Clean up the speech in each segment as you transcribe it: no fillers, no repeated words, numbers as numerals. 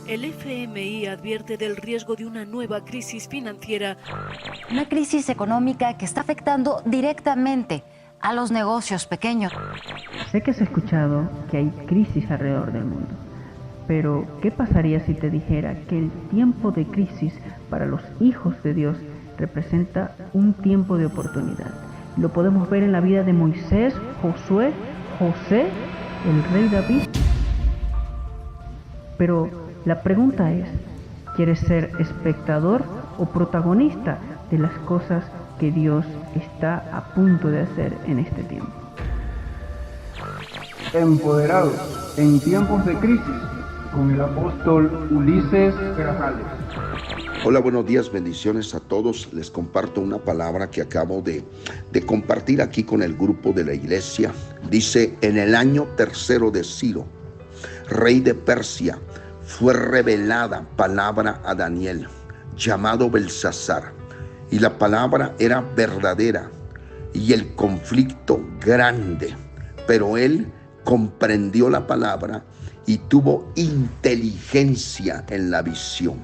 El FMI advierte del riesgo de una nueva crisis financiera. Una crisis económica que está afectando directamente a los negocios pequeños. Sé que has escuchado que hay crisis alrededor del mundo, pero ¿qué pasaría si te dijera que el tiempo de crisis para los hijos de Dios representa un tiempo de oportunidad? Lo podemos ver en la vida de Moisés, Josué, José, el rey David. Pero la pregunta es, ¿quieres ser espectador o protagonista de las cosas que Dios está a punto de hacer en este tiempo? Empoderados en tiempos de crisis con el apóstol Ulises Grajales. Hola, buenos días, bendiciones a todos. Les comparto una palabra que acabo de compartir aquí con el grupo de la iglesia. Dice, en el año tercero de Ciro, rey de Persia, fue revelada palabra a Daniel, llamado Belsasar, y la palabra era verdadera y el conflicto grande, pero él comprendió la palabra y tuvo inteligencia en la visión.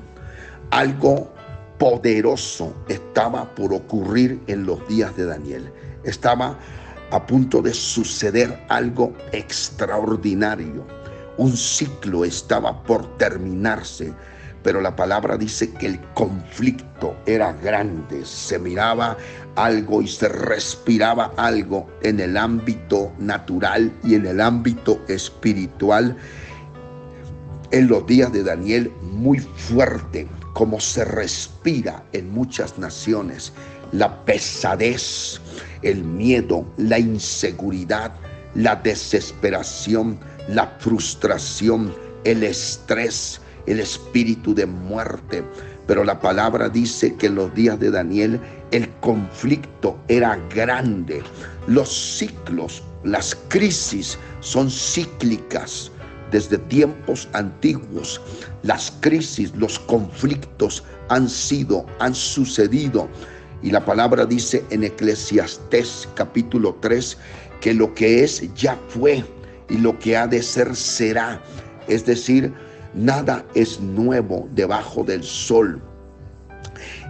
Algo poderoso estaba por ocurrir en los días de Daniel. Estaba a punto de suceder algo extraordinario. Un ciclo estaba por terminarse, pero la palabra dice que el conflicto era grande. Se miraba algo y se respiraba algo en el ámbito natural y en el ámbito espiritual. En los días de Daniel, muy fuerte, como se respira en muchas naciones, la pesadez, el miedo, la inseguridad, la desesperación, la frustración, el estrés, el espíritu de muerte. Pero la palabra dice que en los días de Daniel el conflicto era grande. Los ciclos, las crisis son cíclicas. Desde tiempos antiguos, las crisis, los conflictos han sucedido. Y la palabra dice en Eclesiastés capítulo 3 que lo que es ya fue y lo que ha de ser será. Es decir, nada es nuevo debajo del sol.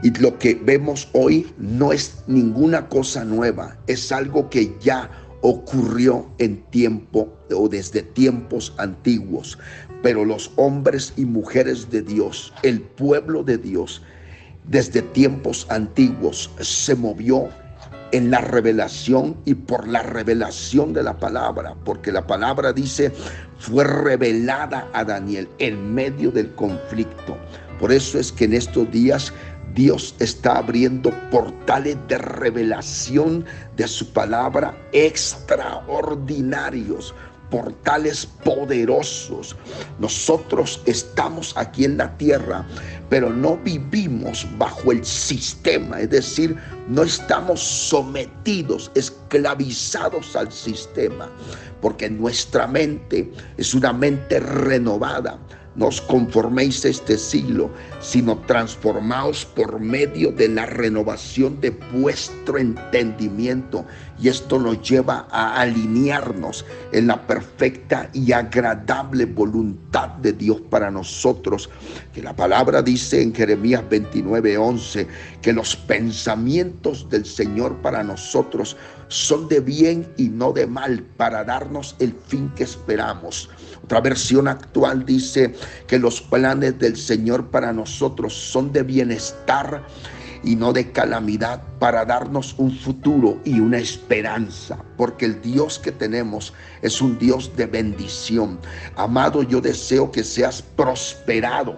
Y lo que vemos hoy no es ninguna cosa nueva, es algo que ya ocurrió en tiempo o desde tiempos antiguos. Pero los hombres y mujeres de Dios, el pueblo de Dios, desde tiempos antiguos se movió en la revelación y por la revelación de la palabra, porque la palabra dice, fue revelada a Daniel en medio del conflicto. Por eso es que en estos días Dios está abriendo portales de revelación de su palabra extraordinarios, portales poderosos. Nosotros estamos aquí en la tierra, pero no vivimos bajo el sistema, es decir, no estamos sometidos, esclavizados al sistema, porque nuestra mente es una mente renovada. No os conforméis a este siglo, sino transformaos por medio de la renovación de vuestro entendimiento. Y esto nos lleva a alinearnos en la perfecta y agradable voluntad de Dios para nosotros. Que la palabra dice en Jeremías 29:11 que los pensamientos del Señor para nosotros son de bien y no de mal, para darnos el fin que esperamos. Otra versión actual dice que los planes del Señor para nosotros son de bienestar y no de calamidad, para darnos un futuro y una esperanza, porque el Dios que tenemos es un Dios de bendición. Amado, yo deseo que seas prosperado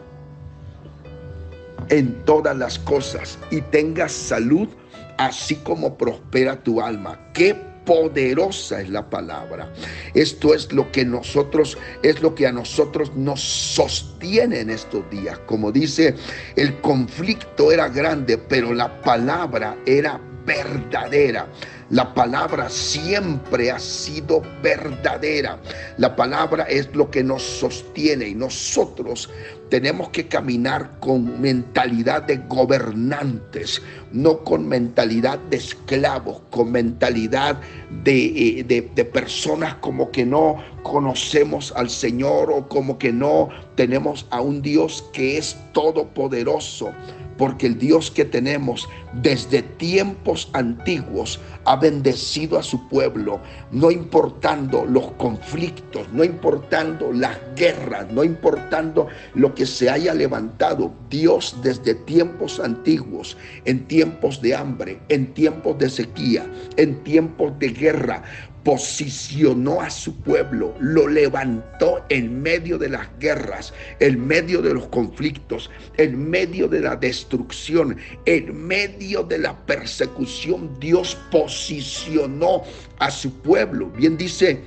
en todas las cosas y tengas salud, así como prospera tu alma. ¡Qué poderosa es la palabra! Esto es lo que a nosotros nos sostiene en estos días. Como dice, el conflicto era grande, pero la palabra era verdadera. La palabra siempre ha sido verdadera. La palabra es lo que nos sostiene y nosotros tenemos que caminar con mentalidad de gobernantes, no con mentalidad de esclavos, con mentalidad de personas como que no conocemos al Señor o como que no tenemos a un Dios que es todopoderoso. Porque el Dios que tenemos desde tiempos antiguos ha bendecido a su pueblo, no importando los conflictos, no importando las guerras, no importando lo que se haya levantado. Dios desde tiempos antiguos, en tiempos de hambre, en tiempos de sequía, en tiempos de guerra, posicionó a su pueblo, lo levantó en medio de las guerras, en medio de los conflictos, en medio de la destrucción, en medio de la persecución. Dios posicionó a su pueblo. Bien dice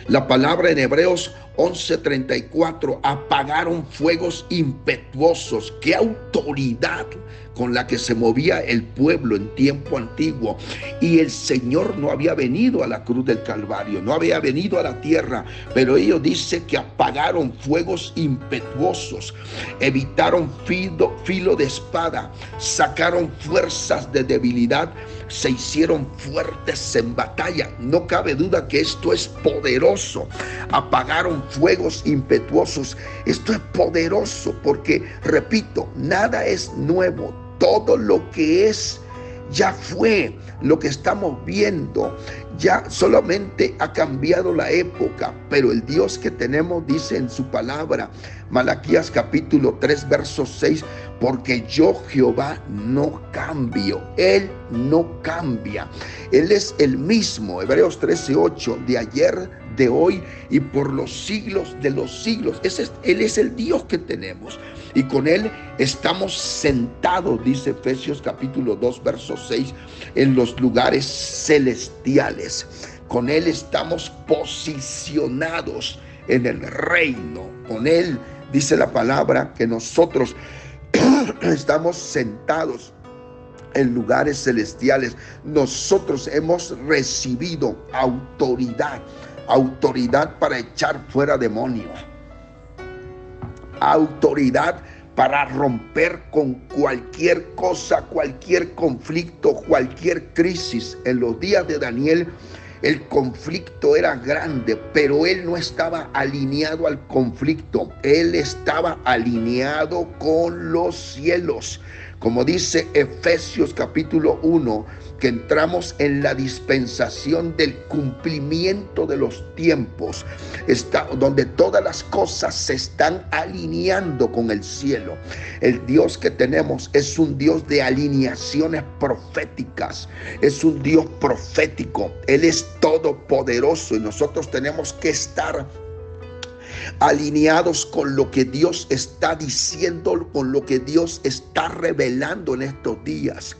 la palabra en Hebreos 11:34, apagaron fuegos impetuosos. ¡Qué autoridad con la que se movía el pueblo en tiempo antiguo! Y el Señor no había venido a la cruz del Calvario, no había venido a la tierra, pero ellos dicen que apagaron fuegos impetuosos, evitaron filo de espada, sacaron fuerzas de debilidad, se hicieron fuertes en batalla. No cabe duda que esto es poderoso. Apagaron fuegos impetuosos. Esto es poderoso porque, repito, nada es nuevo. Todo lo que es ya fue. Lo que estamos viendo ya solamente ha cambiado la época, pero el Dios que tenemos dice en su palabra, Malaquías capítulo 3 verso 6, porque yo Jehová no cambio. Él no cambia. Él es el mismo, Hebreos 13:8, de ayer, de hoy y por los siglos de los siglos. Él es el Dios que tenemos. Y con Él estamos sentados, dice Efesios capítulo 2, verso 6, en los lugares celestiales. Con Él estamos posicionados en el reino. Con Él dice la palabra que nosotros estamos sentados en lugares celestiales. Nosotros hemos recibido autoridad para echar fuera demonios, autoridad para romper con cualquier cosa, cualquier conflicto, cualquier crisis. En los días de Daniel el conflicto era grande, pero él no estaba alineado al conflicto, él estaba alineado con los cielos. Como dice Efesios capítulo 1, que entramos en la dispensación del cumplimiento de los tiempos, donde todas las cosas se están alineando con el cielo. El Dios que tenemos es un Dios de alineaciones proféticas, es un Dios profético. Él es todopoderoso y nosotros tenemos que estar alineados con lo que Dios está diciendo, con lo que Dios está revelando en estos días.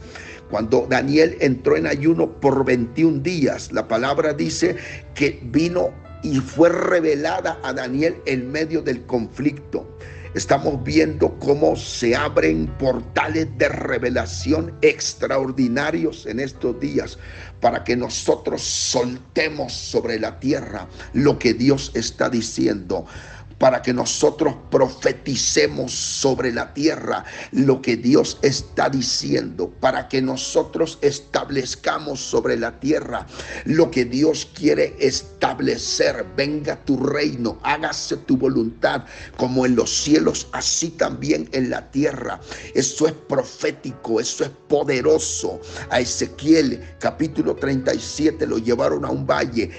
Cuando Daniel entró en ayuno por 21 días, la palabra dice que vino y fue revelada a Daniel en medio del conflicto. Estamos viendo cómo se abren portales de revelación extraordinarios en estos días para que nosotros soltemos sobre la tierra lo que Dios está diciendo, para que nosotros profeticemos sobre la tierra lo que Dios está diciendo, para que nosotros establezcamos sobre la tierra lo que Dios quiere establecer. Venga tu reino, hágase tu voluntad, como en los cielos, así también en la tierra. Eso es profético, eso es poderoso. A Ezequiel capítulo 37 lo llevaron a un valle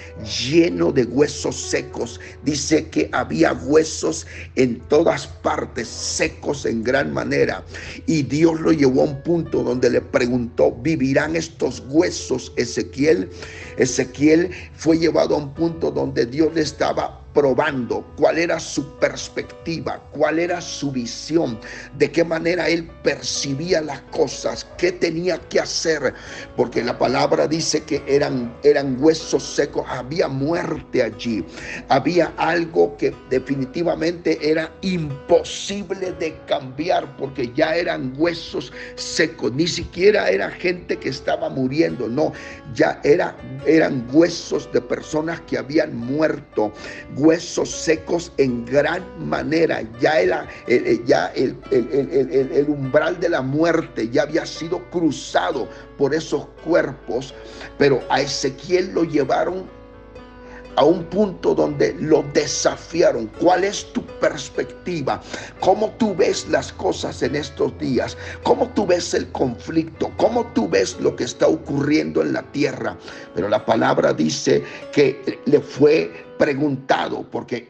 lleno de huesos secos. Dice que había huesos en todas partes, secos en gran manera, y Dios lo llevó a un punto donde le preguntó: ¿vivirán estos huesos, Ezequiel? Ezequiel fue llevado a un punto donde Dios le estaba probando cuál era su perspectiva, cuál era su visión, de qué manera él percibía las cosas, qué tenía que hacer, porque la palabra dice que eran huesos secos, había muerte allí, había algo que definitivamente era imposible de cambiar, porque ya eran huesos secos, ni siquiera era gente que estaba muriendo, no, ya eran huesos de personas que habían muerto, huesos secos en gran manera. Ya era el umbral de la muerte ya había sido cruzado por esos cuerpos, pero a Ezequiel lo llevaron a un punto donde lo desafiaron. ¿Cuál es tu perspectiva? ¿Cómo tú ves las cosas en estos días? ¿Cómo tú ves el conflicto? ¿Cómo tú ves lo que está ocurriendo en la tierra? Pero la palabra dice que le fue preguntado, porque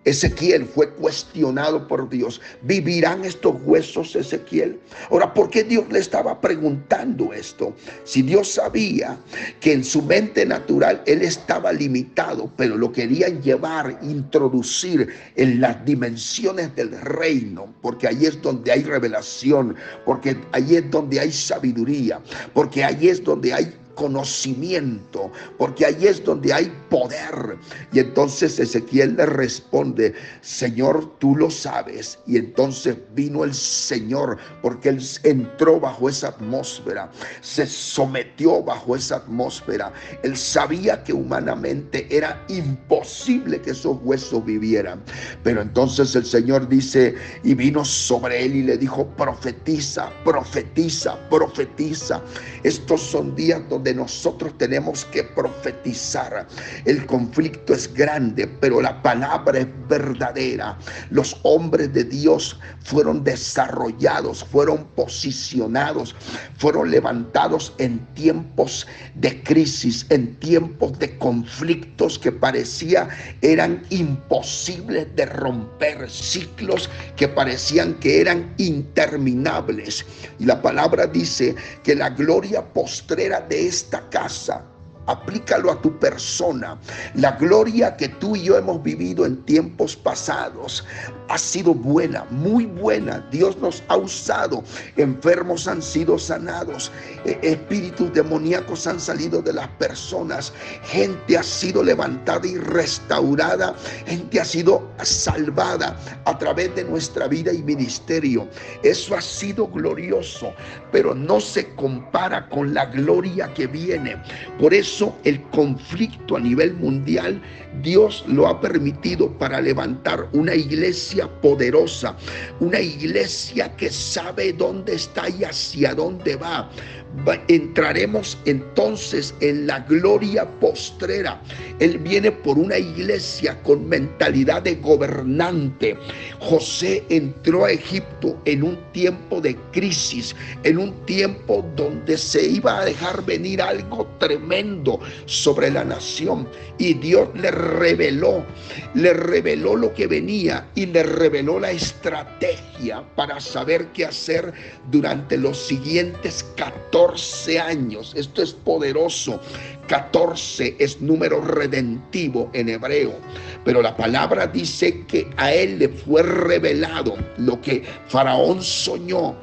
Ezequiel fue cuestionado por Dios. ¿Vivirán estos huesos, Ezequiel? Ahora, ¿por qué Dios le estaba preguntando esto? Si Dios sabía que en su mente natural él estaba limitado, pero lo querían llevar, introducir en las dimensiones del reino, porque ahí es donde hay revelación, porque ahí es donde hay sabiduría, porque ahí es donde hay conocimiento, porque ahí es donde hay poder. Y entonces Ezequiel le responde: Señor, tú lo sabes. Y entonces vino el Señor, porque él entró bajo esa atmósfera, se sometió bajo esa atmósfera. Él sabía que humanamente era imposible que esos huesos vivieran, pero entonces el Señor dice, y vino sobre él y le dijo: profetiza, profetiza, profetiza. Estos son días donde nosotros tenemos que profetizar. El conflicto es grande, pero la palabra es verdadera. Los hombres de Dios fueron desarrollados, fueron posicionados, fueron levantados en tiempos de crisis, en tiempos de conflictos que parecía eran imposibles de romper, ciclos que parecían que eran interminables. Y la palabra dice que la gloria postrera de esta casa, aplícalo a tu persona, la gloria que tú y yo hemos vivido en tiempos pasados ha sido buena, muy buena. Dios nos ha usado, enfermos han sido sanados, espíritus demoníacos han salido de las personas, gente ha sido levantada y restaurada, gente ha sido salvada a través de nuestra vida y ministerio. Eso ha sido glorioso, pero no se compara con la gloria que viene. Por eso el conflicto a nivel mundial, Dios lo ha permitido para levantar una iglesia poderosa, una iglesia que sabe dónde está y hacia dónde va. Entraremos entonces en la gloria postrera. Él viene por una iglesia con mentalidad de gobernante. José entró a Egipto en un tiempo de crisis, en un tiempo donde se iba a dejar venir algo tremendo sobre la nación, y Dios le reveló lo que venía y le reveló la estrategia para saber qué hacer durante los siguientes 14 años. Esto es poderoso. 14 es número redentivo en hebreo, pero la palabra dice que a él le fue revelado lo que Faraón soñó.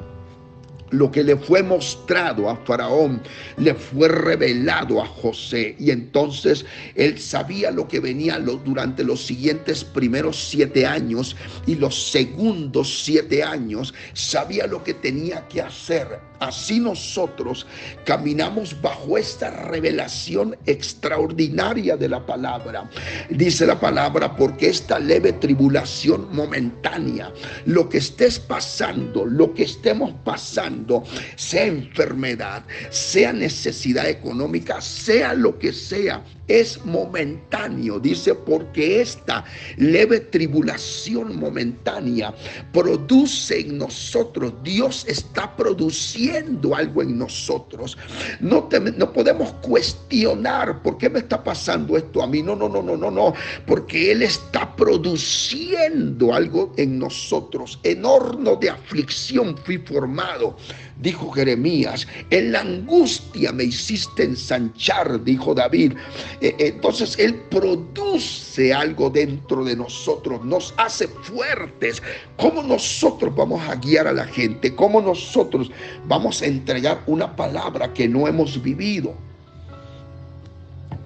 Lo que le fue mostrado a Faraón le fue revelado a José, y entonces él sabía lo que venía durante los siguientes primeros 7 años y los segundos 7 años, sabía lo que tenía que hacer. Así nosotros caminamos bajo esta revelación extraordinaria de la palabra. Dice la palabra: porque esta leve tribulación momentánea, lo que estés pasando, lo que estemos pasando, sea enfermedad, sea necesidad económica, sea lo que sea, es momentáneo. Dice: porque esta leve tribulación momentánea produce en nosotros, Dios está produciendo algo en nosotros. No podemos cuestionar por qué me está pasando esto a mí. No, porque Él está produciendo algo en nosotros. En horno de aflicción fui formado, dijo Jeremías. En la angustia me hiciste ensanchar, dijo David. Entonces Él produce algo dentro de nosotros, nos hace fuertes. ¿Cómo nosotros vamos a guiar a la gente? ¿Cómo nosotros vamos a entregar una palabra que no hemos vivido?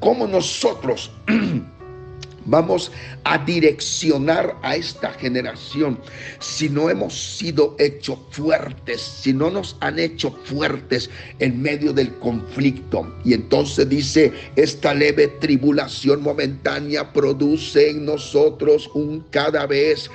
¿Cómo nosotros vamos a direccionar a esta generación si no hemos sido hechos fuertes, si no nos han hecho fuertes en medio del conflicto? Y entonces dice, esta leve tribulación momentánea produce en nosotros un cada vez,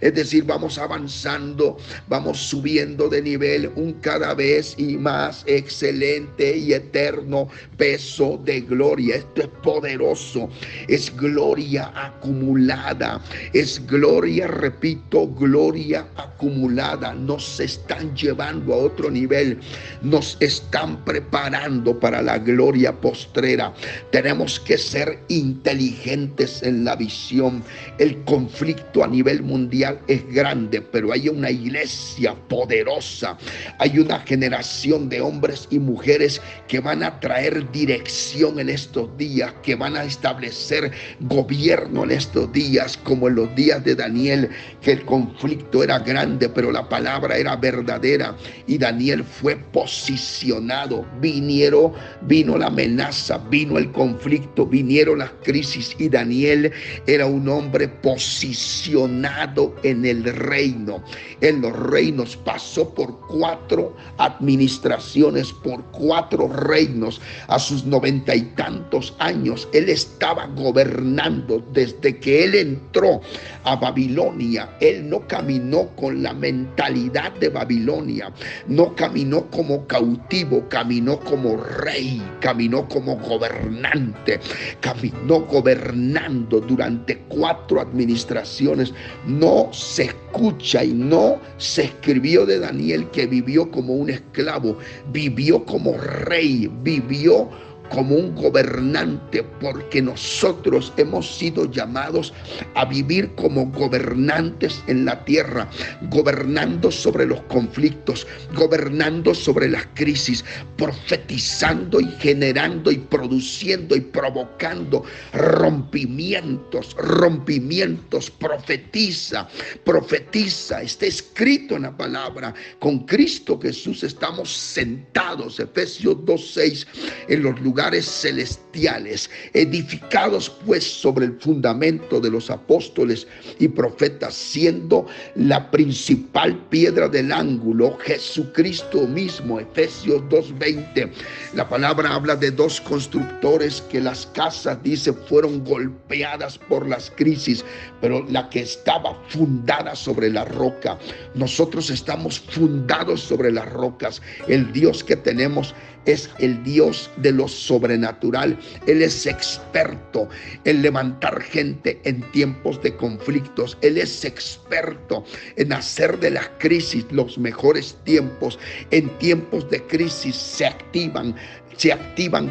es decir, vamos avanzando, vamos subiendo de nivel, un cada vez y más excelente y eterno peso de gloria. Esto es poderoso, es gloria acumulada, es gloria, repito, gloria acumulada. Nos están llevando a otro nivel, nos están preparando para la gloria postrera. Tenemos que ser inteligentes en la visión. El conflicto a nivel mundial es grande, pero hay una iglesia poderosa, hay una generación de hombres y mujeres que van a traer dirección en estos días, que van a establecer gobierno en estos días, como en los días de Daniel, que el conflicto era grande, pero la palabra era verdadera y Daniel fue posicionado. Vino la amenaza, vino el conflicto, vinieron las crisis y Daniel era un hombre posicionado en el reino. En los reinos pasó por 4 administraciones, por 4 reinos. A sus 90 y tantos años él estaba gobernando. Desde que él entró a Babilonia, él no caminó con la mentalidad de Babilonia, no caminó como cautivo, caminó como rey, caminó como gobernante, caminó gobernando durante 4 administraciones. No se escucha y no se escribió de Daniel que vivió como un esclavo, vivió como rey, vivió como un gobernante, porque nosotros hemos sido llamados a vivir como gobernantes en la tierra, gobernando sobre los conflictos, gobernando sobre las crisis, profetizando y generando y produciendo y provocando rompimientos. Profetiza, está escrito en la palabra. Con Cristo Jesús estamos sentados, Efesios 2:6, en los lugares celestiales, edificados pues sobre el fundamento de los apóstoles y profetas, siendo la principal piedra del ángulo Jesucristo mismo. Efesios 2:20. La palabra habla de 2 constructores que las casas, dice, fueron golpeadas por las crisis, pero la que estaba fundada sobre la roca. Nosotros estamos fundados sobre las rocas. El Dios que tenemos es el Dios de lo sobrenatural. Él es experto en levantar gente en tiempos de conflictos. Él es experto en hacer de las crisis los mejores tiempos. En tiempos de crisis se activan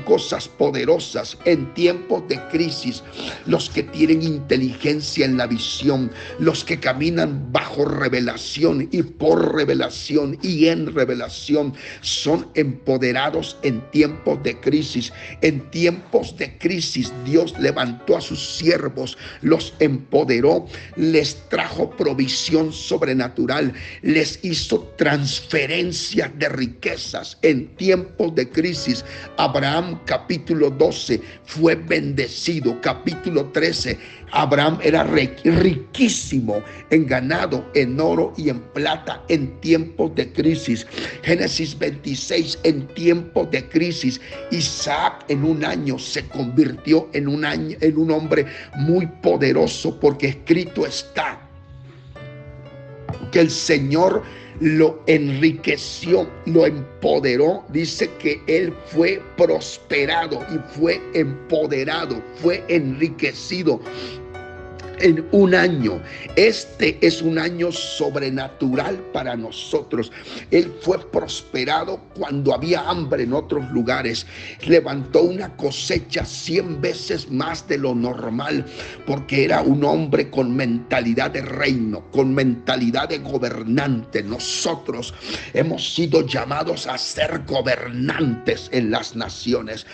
cosas poderosas. En tiempos de crisis, los que tienen inteligencia en la visión, los que caminan bajo revelación y por revelación y en revelación, son empoderados en tiempos de crisis. En tiempos de crisis, Dios levantó a sus siervos, los empoderó, les trajo provisión sobrenatural, les hizo transferencias de riquezas. En tiempos de crisis, Abraham, capítulo 12, fue bendecido. Capítulo 13, Abraham era riquísimo en ganado, en oro y en plata en tiempos de crisis. Génesis 26, en tiempos de crisis, Isaac en un año se convirtió en un hombre muy poderoso, porque escrito está que el Señor lo enriqueció, lo empoderó. Dice que él fue prosperado y fue empoderado, fue enriquecido. en un año. Este es un año sobrenatural para nosotros. Él fue prosperado cuando había hambre en otros lugares. Levantó una cosecha 100 veces más de lo normal, porque era un hombre con mentalidad de reino, con mentalidad de gobernante. Nosotros hemos sido llamados a ser gobernantes en las naciones,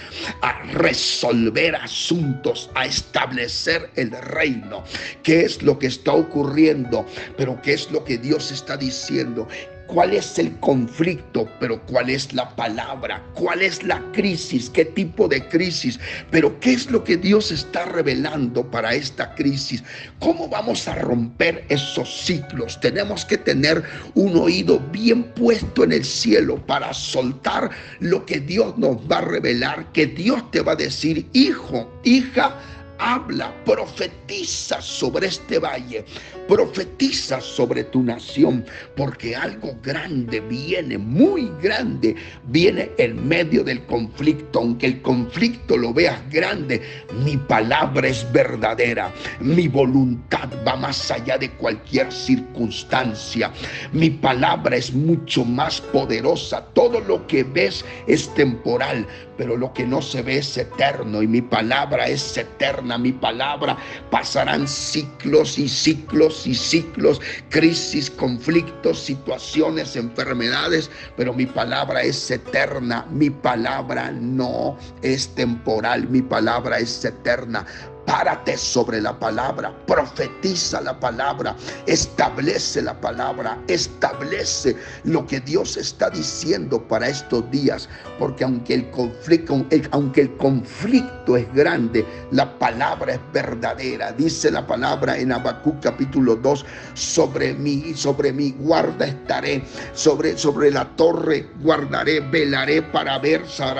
a resolver asuntos, a establecer el reino. ¿Qué es lo que está ocurriendo? Pero ¿qué es lo que Dios está diciendo? ¿Cuál es el conflicto? Pero ¿cuál es la palabra? ¿Cuál es la crisis? ¿Qué tipo de crisis? Pero ¿qué es lo que Dios está revelando para esta crisis? ¿Cómo vamos a romper esos ciclos? Tenemos que tener un oído bien puesto en el cielo para soltar lo que Dios nos va a revelar, que Dios te va a decir: hijo, hija, habla, profetiza sobre este valle, profetiza sobre tu nación, porque algo grande viene, muy grande, viene en medio del conflicto. Aunque el conflicto lo veas grande, mi palabra es verdadera, mi voluntad va más allá de cualquier circunstancia, mi palabra es mucho más poderosa. Todo lo que ves es temporal, pero lo que no se ve es eterno, y mi palabra es eterna. Mi palabra pasarán ciclos y ciclos y ciclos, crisis, conflictos, situaciones, enfermedades, pero mi palabra es eterna. Mi palabra no es temporal, mi palabra es eterna. Párate sobre la palabra, profetiza la palabra, establece la palabra, establece lo que Dios está diciendo para estos días, porque aunque el conflicto es grande, la palabra es verdadera. Dice la palabra en Habacuc capítulo 2: sobre mi guarda estaré, sobre la torre guardaré, velaré para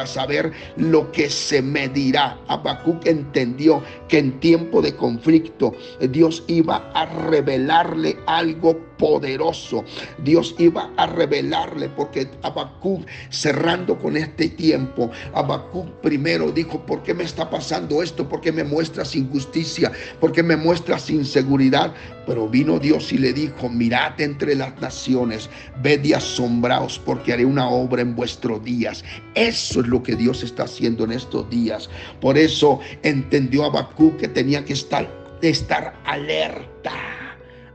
saber lo que se me dirá. Habacuc entendió que en tiempo de conflicto Dios iba a revelarle algo poderoso. Dios iba a revelarle, porque Habacuc, cerrando con este tiempo, Habacuc primero dijo: ¿por qué me está pasando esto? ¿Por qué me muestras injusticia? ¿Por qué me muestras inseguridad? Pero vino Dios y le dijo: mirad entre las naciones, ved y asombraos, porque haré una obra en vuestros días. Eso es lo que Dios está haciendo en estos días. Por eso entendió Habacuc que tenía que estar alerta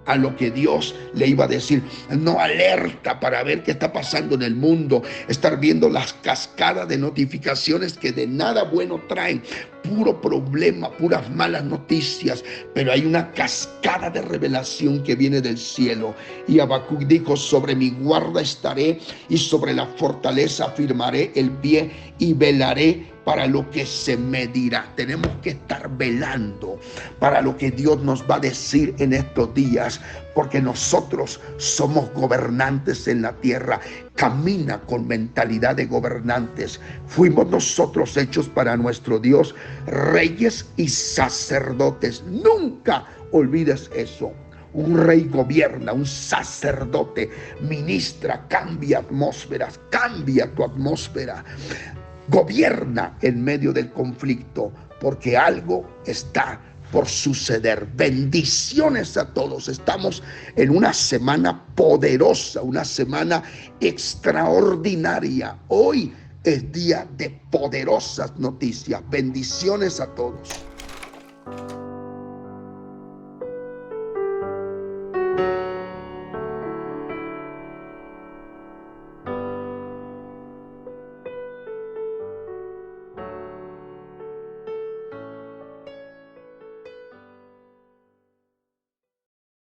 a lo que Dios le iba a decir. No alerta para ver qué está pasando en el mundo, estar viendo las cascadas de notificaciones que de nada bueno traen, puro problema, puras malas noticias, pero hay una cascada de revelación que viene del cielo. Y Habacuc dijo: sobre mi guarda estaré, y sobre la fortaleza afirmaré el pie, y velaré para lo que se me dirá. Tenemos que estar velando para lo que Dios nos va a decir en estos días, porque nosotros somos gobernantes en la tierra. Camina con mentalidad de gobernantes. Fuimos nosotros hechos para nuestro Dios, reyes y sacerdotes. Nunca olvides eso. Un rey gobierna, un sacerdote ministra, cambia atmósferas, cambia tu atmósfera. Gobierna en medio del conflicto, porque algo está por suceder. Bendiciones a todos. Estamos en una semana poderosa, una semana extraordinaria. Hoy es día de poderosas noticias. Bendiciones a todos.